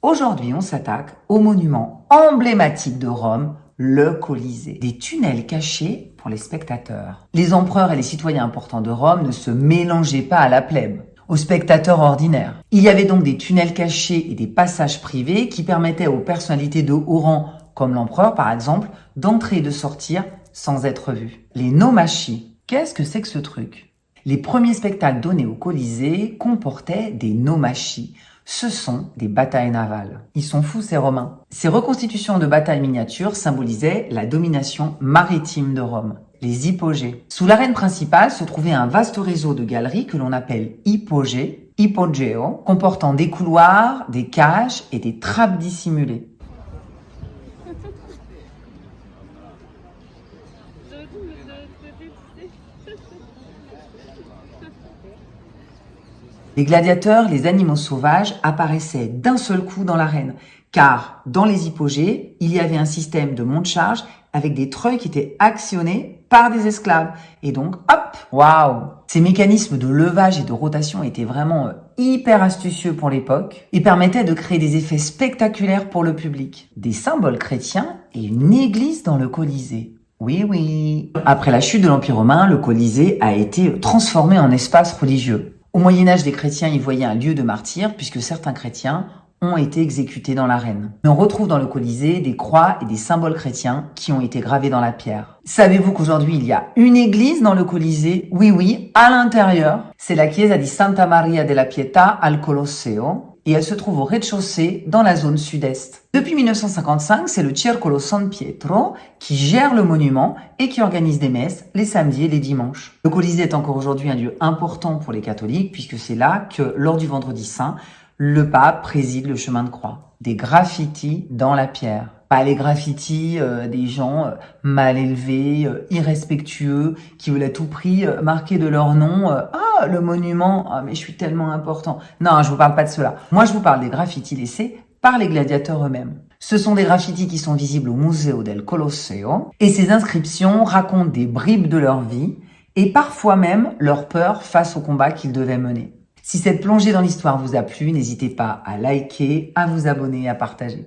Aujourd'hui, on s'attaque au monument emblématique de Rome, le Colisée. Des tunnels cachés pour les spectateurs. Les empereurs et les citoyens importants de Rome ne se mélangeaient pas à la plèbe, aux spectateurs ordinaires. Il y avait donc des tunnels cachés et des passages privés qui permettaient aux personnalités de haut rang, comme l'empereur par exemple, d'entrer et de sortir sans être vus. Les nomachis. Qu'est-ce que c'est que ce truc ? Les premiers spectacles donnés au Colisée comportaient des nomachis. Ce sont des batailles navales. Ils sont fous ces Romains. Ces reconstitutions de batailles miniatures symbolisaient la domination maritime de Rome, les hypogées. Sous l'arène principale se trouvait un vaste réseau de galeries que l'on appelle hypogées, hypogeo, comportant des couloirs, des cages et des trappes dissimulées. Les gladiateurs, les animaux sauvages, apparaissaient d'un seul coup dans l'arène, car dans les hypogées, il y avait un système de monte-charge avec des treuils qui étaient actionnés par des esclaves. Et donc, hop, waouh! Ces mécanismes de levage et de rotation étaient vraiment hyper astucieux pour l'époque et permettaient de créer des effets spectaculaires pour le public. Des symboles chrétiens et une église dans le Colisée. Oui, oui. Après la chute de l'Empire romain, le Colisée a été transformé en espace religieux. Au Moyen-Âge, les chrétiens y voyaient un lieu de martyr puisque certains chrétiens ont été exécutés dans l'arène. Mais on retrouve dans le Colisée des croix et des symboles chrétiens qui ont été gravés dans la pierre. Savez-vous qu'aujourd'hui, il y a une église dans le Colisée ? Oui, oui, à l'intérieur. C'est la Chiesa di Santa Maria della Pietà al Colosseo et elle se trouve au rez-de-chaussée dans la zone sud-est. Depuis 1955, c'est le Circolo San Pietro qui gère le monument et qui organise des messes les samedis et les dimanches. Le Colisée est encore aujourd'hui un lieu important pour les catholiques puisque c'est là que, lors du Vendredi Saint, le pape préside le chemin de croix. Des graffitis dans la pierre. Pas les graffitis des gens mal élevés, irrespectueux, qui veulent à tout prix marquer de leur nom « Ah, le monument, ah, mais je suis tellement important ». Non, je vous parle pas de cela. Moi, je vous parle des graffitis laissés par les gladiateurs eux-mêmes. Ce sont des graffitis qui sont visibles au Museo del Colosseo et ces inscriptions racontent des bribes de leur vie et parfois même leur peur face au combat qu'ils devaient mener. Si cette plongée dans l'histoire vous a plu, n'hésitez pas à liker, à vous abonner et à partager.